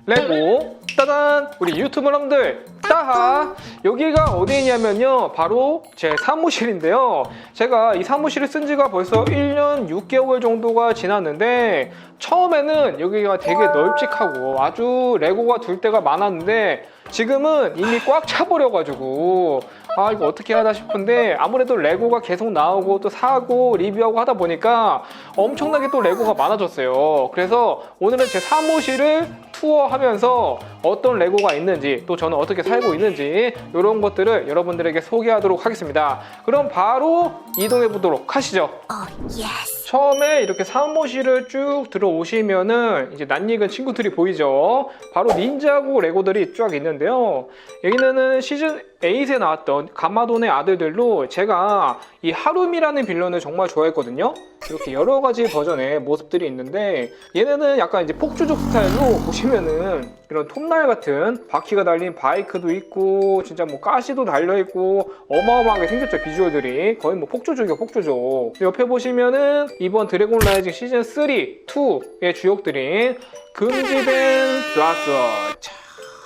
레고 따단! 우리 유튜브 여러분들 따하! 여기가 어디 있냐면요, 바로 제 사무실인데요. 제가 이 사무실을 쓴 지가 벌써 1년 6개월 정도가 지났는데, 처음에는 여기가 되게 널찍하고 아주 레고가 둘 데가 많았는데 지금은 이미 꽉 차버려가지고 아, 이거 어떻게 하나 싶은데, 아무래도 레고가 계속 나오고 또 사고 리뷰하고 하다 보니까 엄청나게 또 레고가 많아졌어요. 그래서 오늘은 제 사무실을 투어하면서 어떤 레고가 있는지, 또 저는 어떻게 살고 있는지 이런 것들을 여러분들에게 소개하도록 하겠습니다. 그럼 바로 이동해 보도록 하시죠. 처음에 이렇게 사무실을 쭉 들어오시면은 이제 낯익은 친구들이 보이죠. 바로 닌자고 레고들이 쫙 있는데요. 여기는 시즌 8에 나왔던 가마돈의 아들들로 제가 이 하루미라는 빌런을 정말 좋아했거든요. 이렇게 여러 가지 버전의 모습들이 있는데, 얘네는 약간 이제 폭주족 스타일로 보시면은 이런 톱날 같은 바퀴가 달린 바이크도 있고, 진짜 뭐 가시도 달려있고 어마어마하게 생겼죠. 비주얼들이 거의 뭐 폭주족이요, 폭주족. 옆에 보시면은 이번 드래곤 라이징 시즌 3, 2의 주역들인 금지된 블라스터.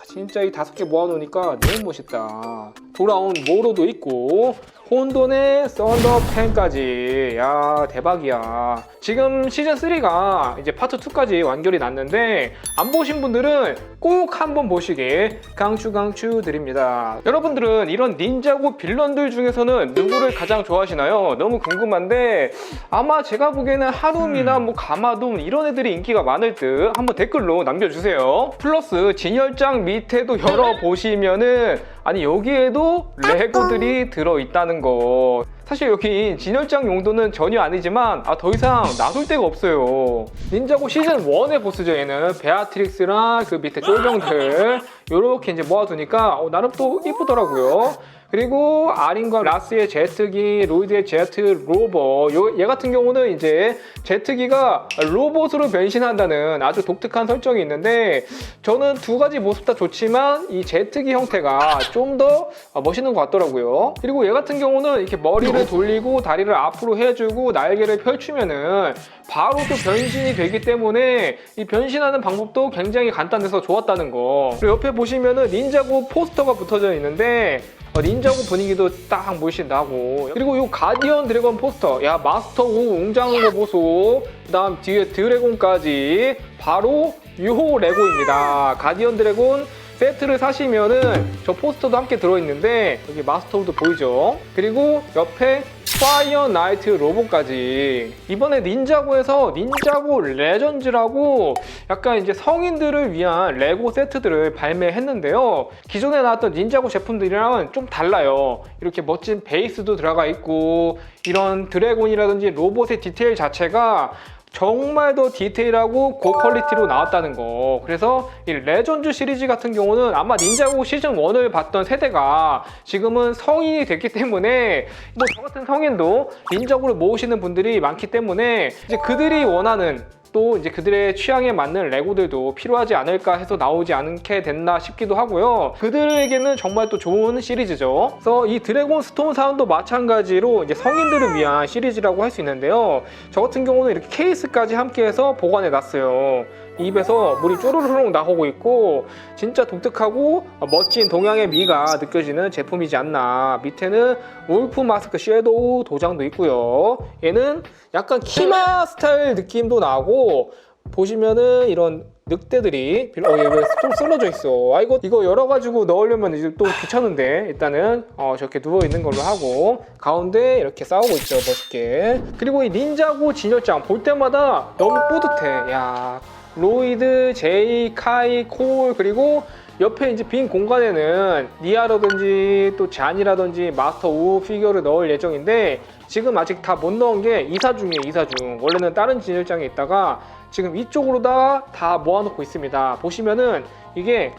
진짜 이 5개 모아놓으니까 너무 멋있다. 돌아온 모로도 있고, 혼돈의 썬더팬까지. 야, 대박이야. 지금 시즌3가 이제 파트 2까지 완결이 났는데, 안 보신 분들은 꼭 한번 보시길 강추 드립니다. 여러분들은 이런 닌자고 빌런들 중에서는 누구를 가장 좋아하시나요? 너무 궁금한데, 아마 제가 보기에는 하루미나 뭐 가마돈 이런 애들이 인기가 많을 듯. 한번 댓글로 남겨주세요. 플러스 진열장 밑에도 열어보시면은, 아니 여기에도 레고들이 들어있다는 거. 사실 여기 진열장 용도는 전혀 아니지만 더 이상 놔둘 데가 없어요. 닌자고 시즌 1의 보스죠. 얘는 베아트릭스랑 그 밑에 쫄병들 요렇게 이제 모아두니까 나름 또 이쁘더라고요. 그리고 아린과 라스의 제트기, 로이드의 제트 로봇, 얘 같은 경우는 이제 제트기가 로봇으로 변신한다는 아주 독특한 설정이 있는데, 저는 두 가지 모습 다 좋지만 이 제트기 형태가 좀 더 멋있는 것 같더라고요. 그리고 얘 같은 경우는 이렇게 머리를 돌리고 다리를 앞으로 해주고 날개를 펼치면은 바로 또 변신이 되기 때문에 이 변신하는 방법도 굉장히 간단해서 좋았다는 거. 그리고 옆에 보시면은 닌자고 포스터가 붙어져 있는데 닌자고 분위기도 딱 물씬 나고, 그리고 이 가디언 드래곤 포스터, 야 마스터 우 웅장한 거 보소. 그 다음 뒤에 드래곤까지 바로 요 레고입니다. 가디언 드래곤 세트를 사시면은 저 포스터도 함께 들어있는데, 여기 마스터 우도 보이죠? 그리고 옆에 파이어 나이트 로봇까지. 이번에 닌자고에서 닌자고 레전즈라고 약간 이제 성인들을 위한 레고 세트들을 발매했는데요. 기존에 나왔던 닌자고 제품들이랑은 좀 달라요. 이렇게 멋진 베이스도 들어가 있고, 이런 드래곤이라든지 로봇의 디테일 자체가 정말 더 디테일하고 고퀄리티로 나왔다는 거. 그래서 이 레전드 시리즈 같은 경우는 아마 닌자고 시즌 1을 봤던 세대가 지금은 성인이 됐기 때문에, 뭐 저 같은 성인도 닌자고를 모으시는 분들이 많기 때문에 이제 그들이 원하는, 또 이제 그들의 취향에 맞는 레고들도 필요하지 않을까 해서 나오지 않게 됐나 싶기도 하고요. 그들에게는 정말 또 좋은 시리즈죠. 그래서 이 드래곤 스톤 사운도 마찬가지로 이제 성인들을 위한 시리즈라고 할 수 있는데요. 저 같은 경우는 이렇게 케이스까지 함께해서 보관해 놨어요. 입에서 물이 쪼르르륵 나오고 있고, 진짜 독특하고 멋진 동양의 미가 느껴지는 제품이지 않나. 밑에는 울프 마스크 섀도우 도장도 있고요. 얘는 약간 키마 스타일 느낌도 나고, 보시면은 이런 늑대들이 얘 왜 좀 쓰러져 있어. 이거 열어가지고 넣으려면 이제 또 귀찮은데, 일단은 저렇게 누워있는 걸로 하고, 가운데 이렇게 싸우고 있죠, 멋있게. 그리고 이 닌자고 진열장 볼 때마다 너무 뿌듯해. 야, 로이드, 제이, 카이, 콜, 그리고 옆에 이제 빈 공간에는 니아라든지 또 잔이라든지 마스터 우 피규어를 넣을 예정인데, 지금 아직 다 못 넣은 게 이사 중이에요. 이사 중. 원래는 다른 진열장에 있다가 지금 이쪽으로 다 모아놓고 있습니다. 보시면은 이게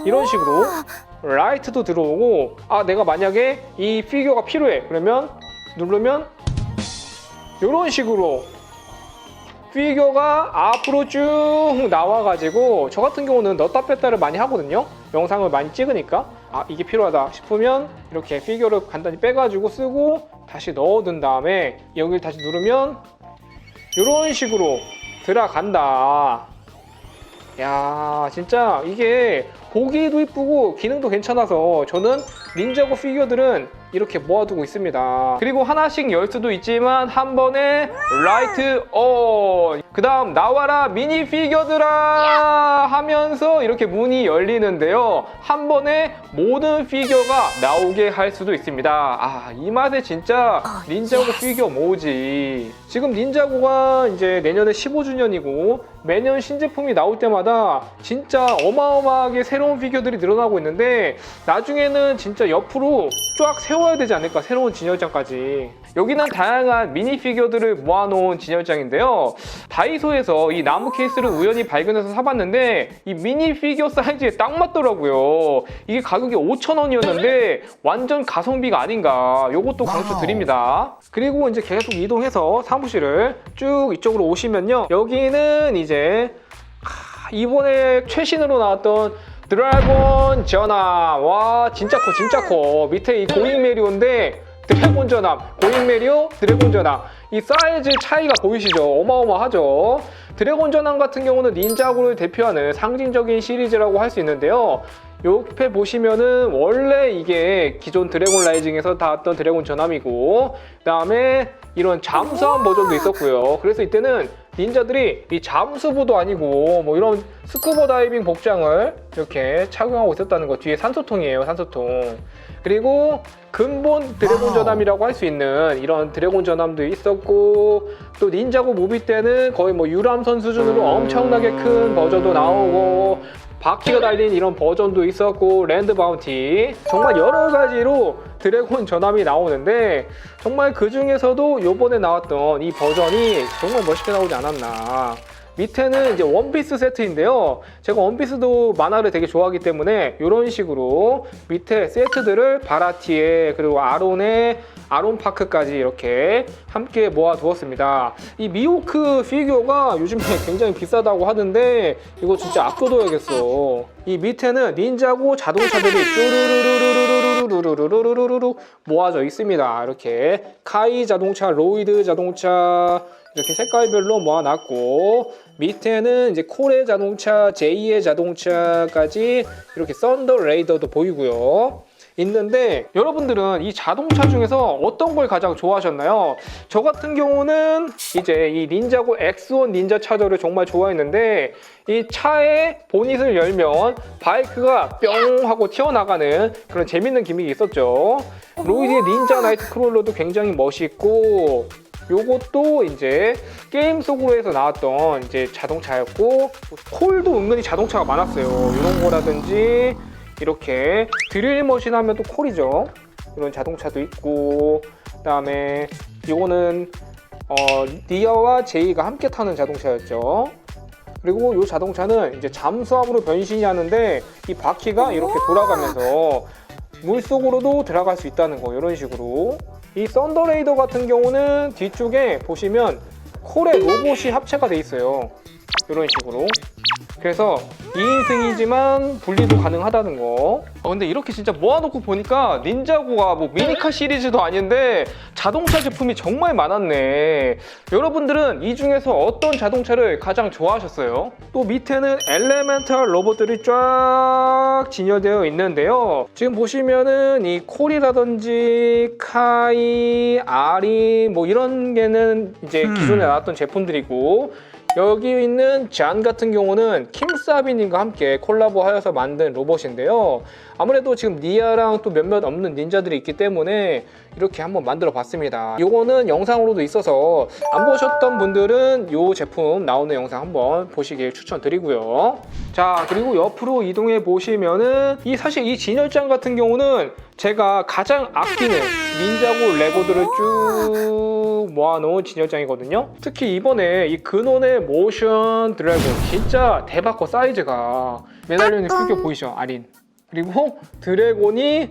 이런 식으로 라이트도 들어오고, 내가 만약에 이 피규어가 필요해 그러면 누르면 이런 식으로 피규어가 앞으로 쭉 나와가지고, 저 같은 경우는 넣었다 뺐다를 많이 하거든요. 영상을 많이 찍으니까 이게 필요하다 싶으면 이렇게 피규어를 간단히 빼가지고 쓰고 다시 넣어둔 다음에 여기를 다시 누르면 이런 식으로 들어간다. 야, 진짜 이게 보기도 이쁘고 기능도 괜찮아서 저는 닌자고 피규어들은 이렇게 모아두고 있습니다. 그리고 하나씩 열 수도 있지만 한 번에 라이트 온! 그 다음 나와라 미니 피규어들아 하면서 이렇게 문이 열리는데요. 한 번에 모든 피규어가 나오게 할 수도 있습니다. 아, 이 맛에 진짜 닌자고 피규어 모으지. 지금 닌자고가 이제 내년에 15주년이고 매년 신제품이 나올 때마다 진짜 어마어마하게 새로운 피규어들이 늘어나고 있는데 나중에는 진짜 옆으로 쫙 세워야 되지 않을까, 새로운 진열장까지. 여기는 다양한 미니 피규어들을 모아놓은 진열장인데요. 다이소에서 이 나무 케이스를 우연히 발견해서 사봤는데 이 미니 피규어 사이즈에 딱 맞더라고요. 이게 가격이 5,000원이었는데 완전 가성비가 아닌가. 요것도 강추 드립니다. 그리고 이제 계속 이동해서 사무실을 쭉 이쪽으로 오시면요, 여기는 이제 이번에 최신으로 나왔던 드래곤 전함. 와, 진짜 커, 진짜 커. 밑에 이 고잉 메리오인데 드래곤 전함, 고잉 메리오, 드래곤 전함. 이 사이즈 차이가 보이시죠? 어마어마하죠? 드래곤 전함 같은 경우는 닌자고를 대표하는 상징적인 시리즈라고 할 수 있는데요. 옆에 보시면은 원래 이게 기존 드래곤 라이징에서 나왔던 드래곤 전함이고, 그 다음에 이런 잠수함 버전도 있었고요. 그래서 이때는 닌자들이 이 잠수부도 아니고 뭐 이런 스쿠버 다이빙 복장을 이렇게 착용하고 있었다는 거. 뒤에 산소통이에요, 산소통. 그리고 근본 드래곤 전함이라고 할 수 있는 이런 드래곤 전함도 있었고, 또 닌자고 무비 때는 거의 뭐 유람선 수준으로 엄청나게 큰 버전도 나오고, 바퀴가 달린 이런 버전도 있었고, 랜드 바운티, 정말 여러 가지로 드래곤 전함이 나오는데 정말 그 중에서도 요번에 나왔던 이 버전이 정말 멋있게 나오지 않았나. 밑에는 이제 원피스 세트인데요. 제가 원피스도 만화를 되게 좋아하기 때문에 이런 식으로 밑에 세트들을 바라티에 그리고 아론의 아론파크까지 이렇게 함께 모아두었습니다. 이 미호크 피규어가 요즘에 굉장히 비싸다고 하는데 이거 진짜 아껴둬야겠어. 이 밑에는 닌자고 자동차들이 쭈루루루루루루루루루루루루루 모아져 있습니다. 이렇게 카이 자동차, 로이드 자동차 이렇게 색깔별로 모아놨고, 밑에는 이제 콜의 자동차, 제이의 자동차까지 이렇게 썬더 레이더도 보이고요. 있는데 여러분들은 이 자동차 중에서 어떤 걸 가장 좋아하셨나요? 저 같은 경우는 이제 이 닌자고 X1 닌자 차저를 정말 좋아했는데, 이 차의 보닛을 열면 바이크가 뿅 하고 튀어나가는 그런 재밌는 기믹이 있었죠. 로이드의 닌자 나이트 크롤러도 굉장히 멋있고, 요것도 이제 게임 속으로 해서 나왔던 이제 자동차였고, 콜도 은근히 자동차가 많았어요. 이런 거라든지 이렇게 드릴 머신 하면 또 콜이죠. 이런 자동차도 있고, 그다음에 이거는 니아와 제이가 함께 타는 자동차였죠. 그리고 이 자동차는 이제 잠수함으로 변신이 하는데 이 바퀴가 이렇게 돌아가면서 물속으로도 들어갈 수 있다는 거. 이런 식으로. 이 썬더레이더 같은 경우는 뒤쪽에 보시면 콜의 로봇이 합체가 돼 있어요. 이런 식으로. 그래서 2인승이지만 분리도 가능하다는 거. 근데 이렇게 진짜 모아놓고 보니까 닌자고가 뭐 미니카 시리즈도 아닌데 자동차 제품이 정말 많았네. 여러분들은 이 중에서 어떤 자동차를 가장 좋아하셨어요? 또 밑에는 엘레멘탈 로봇들이 쫙 진열되어 있는데요. 지금 보시면은 이 콜이라든지 카이, 아리 뭐 이런 게는 이제 기존에 나왔던 제품들이고, 여기 있는 잔 같은 경우는 킴사비님과 함께 콜라보하여서 만든 로봇인데요. 아무래도 지금 니아랑 또 몇몇 없는 닌자들이 있기 때문에 이렇게 한번 만들어 봤습니다. 이거는 영상으로도 있어서 안 보셨던 분들은 이 제품 나오는 영상 한번 보시길 추천드리고요. 자, 그리고 옆으로 이동해 보시면은 사실 이 진열장 같은 경우는 제가 가장 아끼는 닌자고 레고들을 쭉 모아놓은 진열장이거든요. 특히 이번에 이 근원의 모션 드래곤 진짜 대박커. 사이즈가 매달려 있는 피규어 보이시죠? 아린. 그리고 드래곤이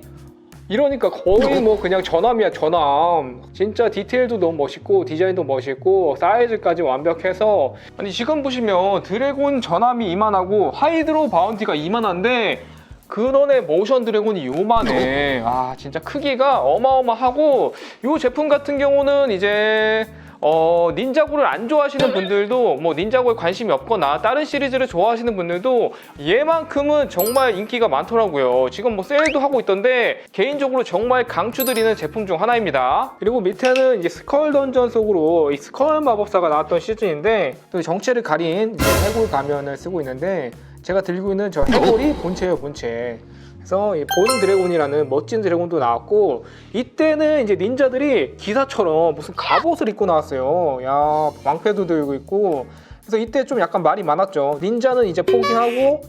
이러니까 거의 뭐 그냥 전함이야, 전함. 진짜 디테일도 너무 멋있고 디자인도 멋있고 사이즈까지 완벽해서, 아니 지금 보시면 드래곤 전함이 이만하고 하이드로 바운티가 이만한데 근원의 모션 드래곤이 요만해. 아 진짜 크기가 어마어마하고, 이 제품 같은 경우는 이제 닌자고를 안 좋아하시는 분들도 뭐 닌자고에 관심이 없거나 다른 시리즈를 좋아하시는 분들도 얘만큼은 정말 인기가 많더라고요. 지금 뭐 세일도 하고 있던데 개인적으로 정말 강추드리는 제품 중 하나입니다. 그리고 밑에는 이제 스컬 던전 속으로 이 스컬 마법사가 나왔던 시즌인데 또 정체를 가린 이제 해골 가면을 쓰고 있는데 제가 들고 있는 저 해골이 본체예요, 본체. 그래서 이 보는 드래곤이라는 멋진 드래곤도 나왔고 이때는 이제 닌자들이 기사처럼 무슨 갑옷을 입고 나왔어요. 야, 왕패도 들고 있고. 그래서 이때 좀 약간 말이 많았죠. 닌자는 이제 포기하고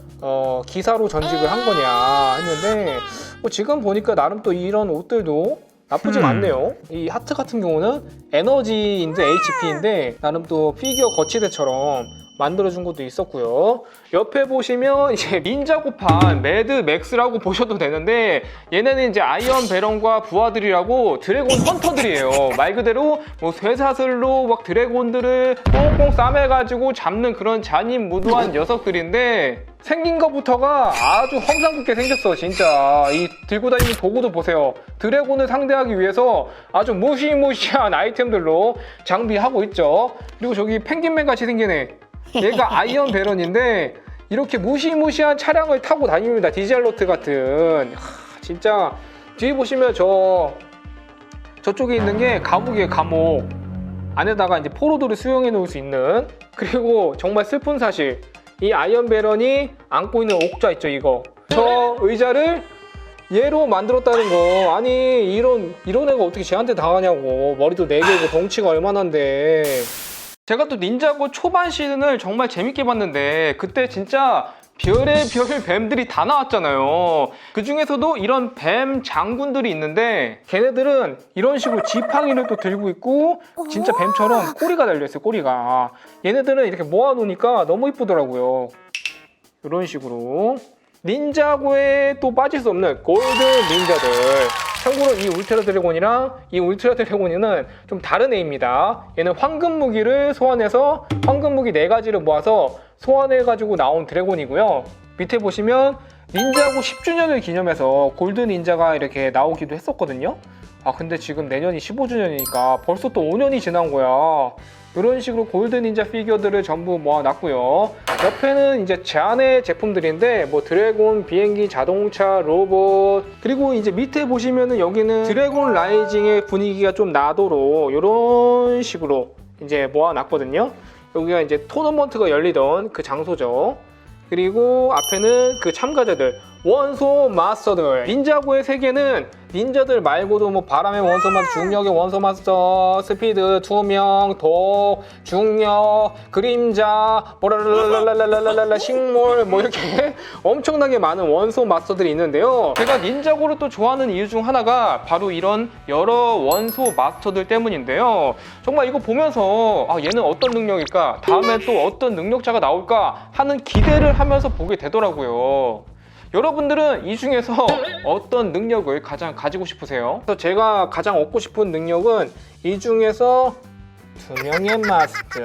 기사로 전직을 한 거냐 했는데 뭐 지금 보니까 나름 또 이런 옷들도 나쁘진 않네요. 이 하트 같은 경우는 에너지인데 HP인데 나름 또 피규어 거치대처럼 만들어준 것도 있었고요. 옆에 보시면 이제 닌자고판 매드 맥스라고 보셔도 되는데 얘네는 이제 아이언 베런과 부하들이라고 드래곤 헌터들이에요. 말 그대로 뭐 쇠사슬로 막 드래곤들을 꽁꽁 싸매가지고 잡는 그런 잔인무도한 녀석들인데 생긴 것부터가 아주 험상궂게 생겼어. 진짜 이 들고 다니는 도구도 보세요. 드래곤을 상대하기 위해서 아주 무시무시한 아이템들로 장비하고 있죠. 그리고 저기 펭귄맨 같이 생기네. 얘가 아이언 베런인데 이렇게 무시무시한 차량을 타고 다닙니다. 디젤로트 같은. 진짜 뒤에 보시면 저쪽에 있는 게 감옥이에요. 감옥. 안에다가 이제 포로들을 수용해 놓을 수 있는. 그리고 정말 슬픈 사실, 이 아이언 베런이 안고 있는 옥좌 있죠, 이거. 저 의자를 얘로 만들었다는 거. 아니 이런 애가 어떻게 쟤한테 당하냐고. 머리도 4개고 덩치가 얼마나인데. 제가 또 닌자고 초반 시즌을 정말 재밌게 봤는데 그때 진짜 별의 별 뱀들이 다 나왔잖아요. 그 중에서도 이런 뱀 장군들이 있는데 걔네들은 이런 식으로 지팡이를 또 들고 있고 진짜 뱀처럼 꼬리가 달려있어요. 꼬리가. 얘네들은 이렇게 모아놓으니까 너무 이쁘더라고요. 이런 식으로. 닌자고에 또 빠질 수 없는 골드 닌자들. 참고로 이 울트라 드래곤이랑 이 울트라 드래곤이는 좀 다른 애입니다. 얘는 황금 무기를 소환해서 황금 무기 4가지를 모아서 소환해가지고 나온 드래곤이고요. 밑에 보시면 닌자고 10주년을 기념해서 골드 닌자가 이렇게 나오기도 했었거든요. 근데 지금 내년이 15주년이니까 벌써 또 5년이 지난 거야. 이런 식으로 골드 닌자 피규어들을 전부 모아놨고요. 옆에는 이제 제 안의 제품들인데 뭐 드래곤, 비행기, 자동차, 로봇, 그리고 이제 밑에 보시면은 여기는 드래곤 라이징의 분위기가 좀 나도록 이런 식으로 이제 모아놨거든요. 여기가 이제 토너먼트가 열리던 그 장소죠. 그리고 앞에는 그 참가자들, 원소 마스터들. 닌자고의 세계는 닌자들 말고도 뭐 바람의 원소 마스터, 중력의 원소 마스터, 스피드, 투명, 독, 중력, 그림자, 뭐라라라라라라라라, 식물, 뭐 이렇게 엄청나게 많은 원소 마스터들이 있는데요. 제가 닌자고를 또 좋아하는 이유 중 하나가 바로 이런 여러 원소 마스터들 때문인데요. 정말 이거 보면서 얘는 어떤 능력일까? 다음에 또 어떤 능력자가 나올까? 하는 기대를 하면서 보게 되더라고요. 여러분들은 이 중에서 어떤 능력을 가장 가지고 싶으세요? 그래서 제가 가장 얻고 싶은 능력은 이 중에서 2명의 마스터.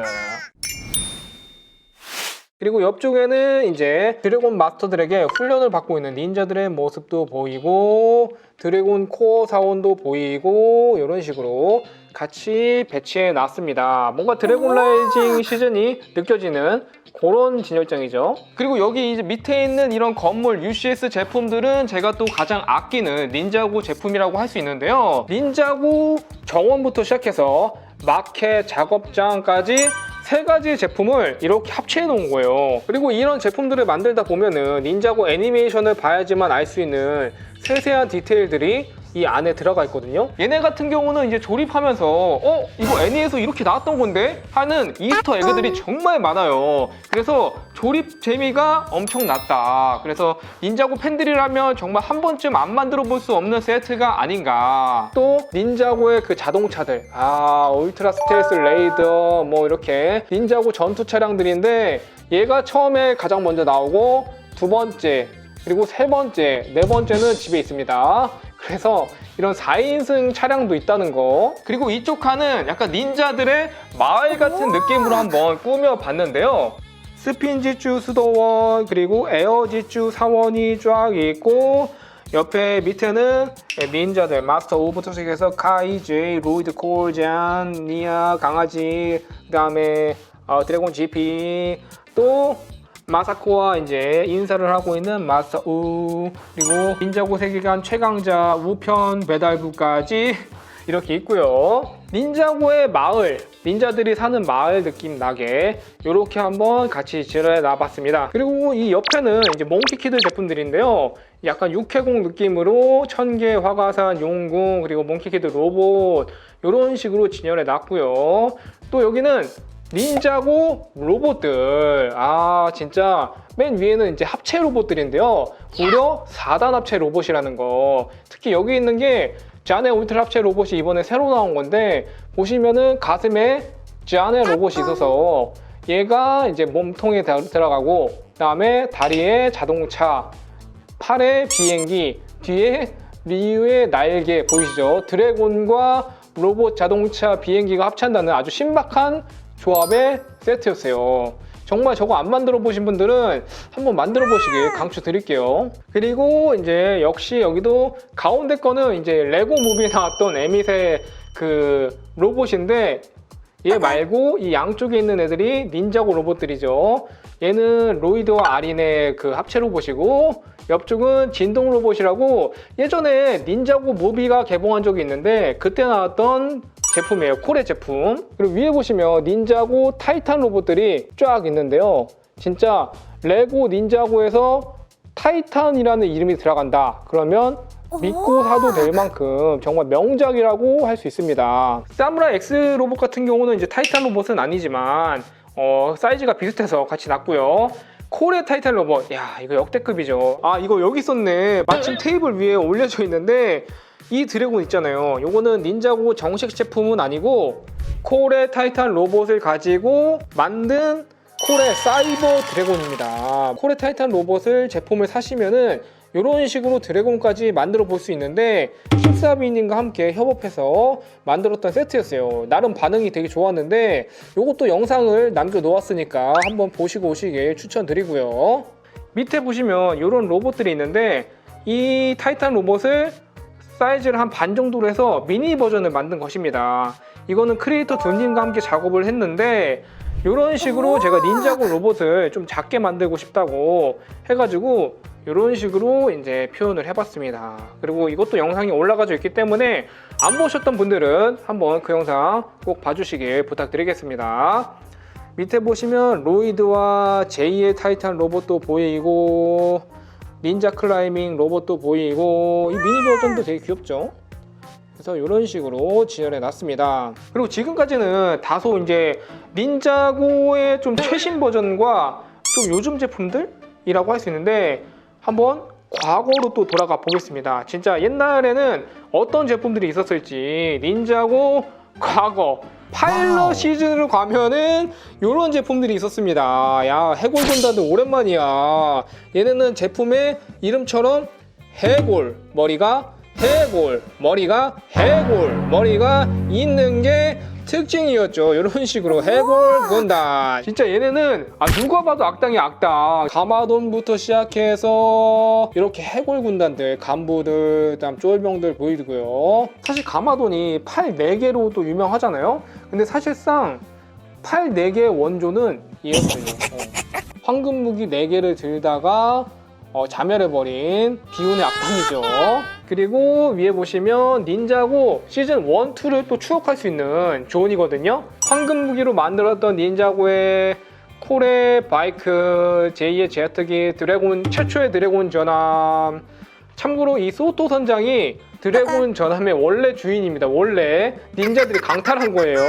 그리고 옆쪽에는 이제 드래곤 마스터들에게 훈련을 받고 있는 닌자들의 모습도 보이고 드래곤 코어 사원도 보이고 이런 식으로 같이 배치해 놨습니다. 뭔가 드래곤 라이징 시즌이 느껴지는 그런 진열장이죠. 그리고 여기 이제 밑에 있는 이런 건물 UCS 제품들은 제가 또 가장 아끼는 닌자고 제품이라고 할 수 있는데요. 닌자고 정원부터 시작해서 마켓, 작업장까지 3가지 제품을 이렇게 합체해 놓은 거예요. 그리고 이런 제품들을 만들다 보면은 닌자고 애니메이션을 봐야지만 알 수 있는 세세한 디테일들이 이 안에 들어가 있거든요. 얘네 같은 경우는 이제 조립하면서 이거 애니에서 이렇게 나왔던 건데? 하는 이스터 에그들이 정말 많아요. 그래서 조립 재미가 엄청 났다. 그래서 닌자고 팬들이라면 정말 한 번쯤 안 만들어 볼 수 없는 세트가 아닌가. 또 닌자고의 그 자동차들, 울트라 스텔스 레이더, 뭐 이렇게 닌자고 전투 차량들인데 얘가 처음에 가장 먼저 나오고 2번째, 그리고 3번째, 4번째는 집에 있습니다. 그래서 이런 4인승 차량도 있다는 거. 그리고 이쪽 칸은 약간 닌자들의 마을 같은 느낌으로 한번 꾸며봤는데요. 스핀지추 수도원, 그리고 에어지추 사원이 쫙 있고 옆에 밑에는 닌자들 마스터 오브 투식에서 카이, 제이, 로이드, 콜잔, 니아, 강아지, 그 다음에 드래곤 GP, 또 마사코와 이제 인사를 하고 있는 마스터 우, 그리고 닌자고 세계관 최강자 우편 배달부까지 이렇게 있고요. 닌자고의 마을, 닌자들이 사는 마을 느낌 나게 이렇게 한번 같이 지어놔봤습니다. 그리고 이 옆에는 이제 몽키키드 제품들인데요. 약간 육해공 느낌으로 천개, 화가산, 용궁, 그리고 몽키키드 로봇 이런 식으로 진열해놨고요. 또 여기는 닌자고 로봇들. 진짜 맨 위에는 이제 합체 로봇들인데요. 무려 4단 합체 로봇이라는 거. 특히 여기 있는 게 자네 울트라 합체 로봇이 이번에 새로 나온 건데, 보시면은 가슴에 자네 로봇이 있어서 얘가 이제 몸통에 들어가고, 그 다음에 다리에 자동차, 팔에 비행기, 뒤에 리유의 날개 보이시죠? 드래곤과 로봇, 자동차, 비행기가 합체한다는 아주 신박한 조합의 세트였어요. 정말 저거 안 만들어 보신 분들은 한번 만들어 보시길 강추드릴게요. 그리고 이제 역시 여기도 가운데 거는 이제 레고 무비에 나왔던 에밋의 그 로봇인데, 얘 말고 이 양쪽에 있는 애들이 닌자고 로봇들이죠. 얘는 로이드와 아린의 그 합체 로봇이고, 옆쪽은 진동 로봇이라고 예전에 닌자고 무비가 개봉한 적이 있는데 그때 나왔던 제품이에요. 코레 제품. 그리고 위에 보시면 닌자고 타이탄 로봇들이 쫙 있는데요. 진짜 레고 닌자고에서 타이탄이라는 이름이 들어간다 그러면 믿고 사도 될 만큼 정말 명작이라고 할 수 있습니다. 사무라이 X 로봇 같은 경우는 이제 타이탄 로봇은 아니지만 사이즈가 비슷해서 같이 났고요. 코레 타이탄 로봇, 야 이거 역대급이죠. 이거 여기 있었네. 마침 테이블 위에 올려져 있는데 이 드래곤 있잖아요. 요거는 닌자고 정식 제품은 아니고 코레 타이탄 로봇을 가지고 만든 코레 사이버 드래곤입니다. 코레 타이탄 로봇을 제품을 사시면은 이런 식으로 드래곤까지 만들어 볼 수 있는데, 킥사비님과 함께 협업해서 만들었던 세트였어요. 나름 반응이 되게 좋았는데 이것도 영상을 남겨 놓았으니까 한번 보시고 오시길 추천드리고요. 밑에 보시면 이런 로봇들이 있는데, 이 타이탄 로봇을 사이즈를 한 반 정도로 해서 미니 버전을 만든 것입니다. 이거는 크리에이터 둔님과 함께 작업을 했는데, 이런 식으로 제가 닌자고 로봇을 좀 작게 만들고 싶다고 해가지고 이런 식으로 이제 표현을 해봤습니다. 그리고 이것도 영상이 올라가져 있기 때문에 안 보셨던 분들은 한번 그 영상 꼭 봐주시길 부탁드리겠습니다. 밑에 보시면 로이드와 제이의 타이탄 로봇도 보이고, 닌자 클라이밍 로봇도 보이고, 이 미니 버전도 되게 귀엽죠? 그래서 이런 식으로 지원해 놨습니다. 그리고 지금까지는 다소 이제 닌자고의 좀 최신 버전과 좀 요즘 제품들이라고 할 수 있는데, 한번 과거로 또 돌아가 보겠습니다. 진짜 옛날에는 어떤 제품들이 있었을지, 닌자고 과거 파일럿 시즌으로 가면은 이런 제품들이 있었습니다. 야, 해골 군단들 오랜만이야. 얘네는 제품의 이름처럼 해골 머리가 있는 게 특징이었죠. 이런 식으로 해골 군단. 진짜 얘네는 누가 봐도 악당이 악당. 가마돈부터 시작해서 이렇게 해골 군단들, 간부들, 그다음 쫄병들 보이고요. 사실 가마돈이 팔 4개로 또 유명하잖아요. 근데 사실상 팔 4개의 원조는 얘였어요. 황금 무기 4개를 들다가 자멸해버린 비운의 악당이죠. 그리고 위에 보시면 닌자고 시즌 1, 2를 또 추억할 수 있는 존이거든요. 황금 무기로 만들었던 닌자고의 코레 바이크, 제2의 제트기, 드래곤, 최초의 드래곤 전함. 참고로 이 소토 선장이 드래곤 전함의 원래 주인입니다. 원래 닌자들이 강탈한 거예요.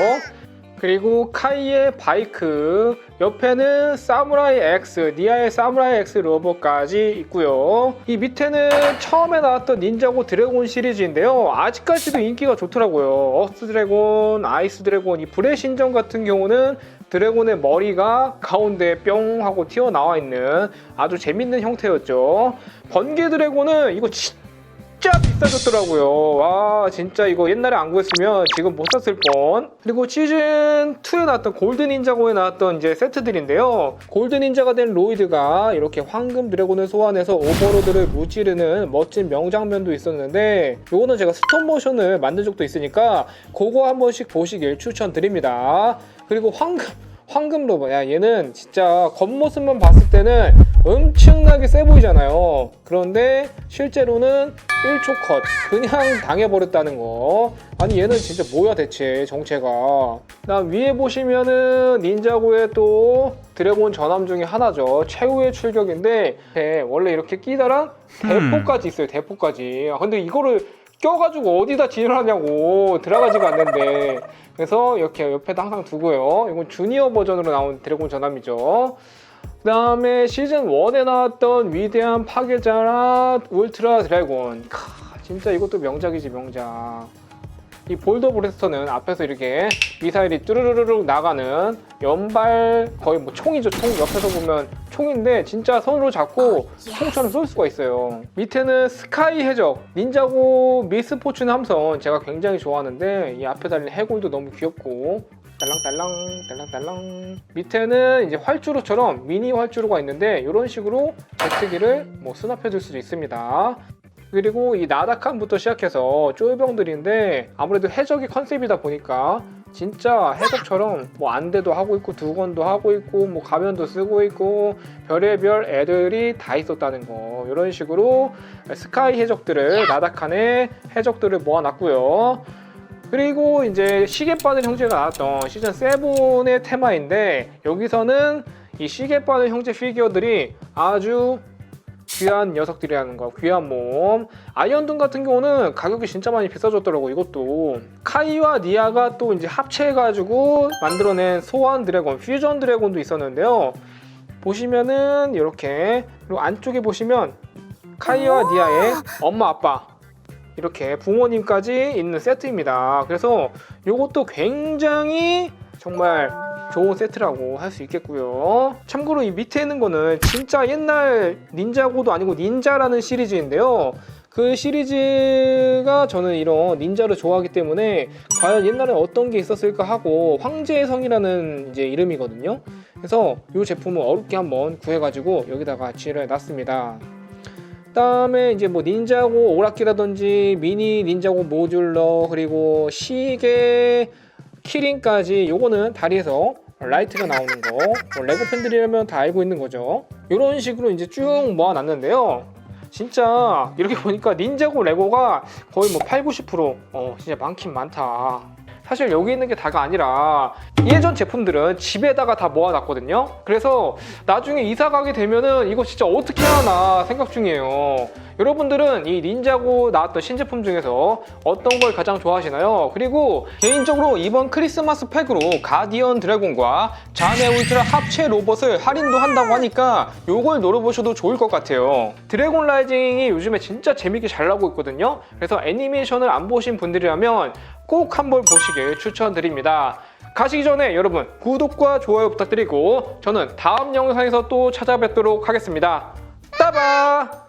그리고 카이의 바이크, 옆에는 사무라이 X, 니아의 사무라이 X 로봇까지 있고요. 이 밑에는 처음에 나왔던 닌자고 드래곤 시리즈인데요. 아직까지도 인기가 좋더라고요. 어스 드래곤, 아이스 드래곤, 이 불의 신전 같은 경우는 드래곤의 머리가 가운데 뿅 하고 튀어나와 있는 아주 재밌는 형태였죠. 번개 드래곤은 이거 진짜 진짜 비싸졌더라고요. 와 진짜 이거 옛날에 안 구했으면 지금 못 샀을 뻔. 그리고 시즌 2에 나왔던 골드 닌자고에 나왔던 이제 세트들인데요. 골드 닌자가 된 로이드가 이렇게 황금 드래곤을 소환해서 오버로드를 무찌르는 멋진 명장면도 있었는데 요거는 제가 스톱 모션을 만든 적도 있으니까 그거 한 번씩 보시길 추천드립니다. 그리고 황금 로봇, 야 얘는 진짜 겉모습만 봤을 때는 엄청나게 세 보이잖아요. 그런데 실제로는 1초 컷 그냥 당해버렸다는 거. 아니 얘는 진짜 뭐야 대체 정체가. 그다음 위에 보시면은 닌자고의 또 드래곤 전함 중에 하나죠. 최후의 출격인데 원래 이렇게 끼다랑 대포까지 있어요. 대포까지. 근데 이거를 껴가지고 어디다 지랄하냐고. 들어가지가 않는데. 그래서 이렇게 옆에다 항상 두고요. 이건 주니어 버전으로 나온 드래곤 전함이죠. 그 다음에 시즌 1에 나왔던 위대한 파괴자라 울트라 드래곤. 진짜 이것도 명작이지 명작. 이 볼더 브레스터는 앞에서 이렇게 미사일이 뚜루루룩 나가는 연발 거의 뭐 총이죠. 총 옆에서 보면 총인데 진짜 손으로 잡고 총처럼 쏠 수가 있어요. 밑에는 스카이 해적 닌자고 미스포춘 함선 제가 굉장히 좋아하는데 이 앞에 달린 해골도 너무 귀엽고 딸랑딸랑 밑에는 이제 활주로처럼 미니 활주로가 있는데 이런 식으로 제트기를 뭐 수납해 줄 수도 있습니다. 그리고 이 나다칸부터 시작해서 쫄병들인데 아무래도 해적이 컨셉이다 보니까 진짜 해적처럼 뭐 안대도 하고 있고 두건도 하고 있고 뭐 가면도 쓰고 있고 별의별 애들이 다 있었다는 거. 이런 식으로 스카이 해적들을 나다칸의 해적들을 모아놨고요. 그리고 이제 시계바늘 형제가 나왔던 시즌 7의 테마인데 여기서는 이 시계바늘 형제 피규어들이 아주 귀한 녀석들이라는 거. 귀한 몸. 아이언둔 같은 경우는 가격이 진짜 많이 비싸졌더라고. 이것도 카이와 니아가 또 이제 합체해가지고 만들어낸 소환 드래곤, 퓨전 드래곤도 있었는데요. 보시면은 이렇게, 그리고 안쪽에 보시면 카이와 니아의 엄마 아빠 이렇게 부모님까지 있는 세트입니다. 그래서 이것도 굉장히 정말 좋은 세트라고 할 수 있겠고요. 참고로 이 밑에 있는 거는 진짜 옛날 닌자고도 아니고 닌자라는 시리즈인데요. 그 시리즈가 저는 이런 닌자를 좋아하기 때문에 과연 옛날에 어떤 게 있었을까 하고 황제의 성이라는 이제 이름이거든요. 그래서 이 제품을 어렵게 한번 구해가지고 여기다가 지를 놨습니다. 그다음에 이제 뭐 닌자고 오락기라든지 미니 닌자고 모듈러 그리고 시계 키링까지 요거는 다리에서 라이트가 나오는 거 뭐 레고 팬들이라면 다 알고 있는 거죠. 이런 식으로 이제 쭉 모아놨는데요. 진짜 이렇게 보니까 닌자고 레고가 거의 뭐 80-90% 진짜 많긴 많다. 사실 여기 있는 게 다가 아니라 예전 제품들은 집에다가 다 모아놨거든요. 그래서 나중에 이사 가게 되면은 이거 진짜 어떻게 하나 생각 중이에요. 여러분들은 이 닌자고 나왔던 신제품 중에서 어떤 걸 가장 좋아하시나요? 그리고 개인적으로 이번 크리스마스 팩으로 가디언 드래곤과 자네 울트라 합체 로봇을 할인도 한다고 하니까 요걸 노려보셔도 좋을 것 같아요. 드래곤 라이징이 요즘에 진짜 재밌게 잘 나오고 있거든요. 그래서 애니메이션을 안 보신 분들이라면 꼭 한번 보시길 추천드립니다. 가시기 전에 여러분 구독과 좋아요 부탁드리고 저는 다음 영상에서 또 찾아뵙도록 하겠습니다. 따바!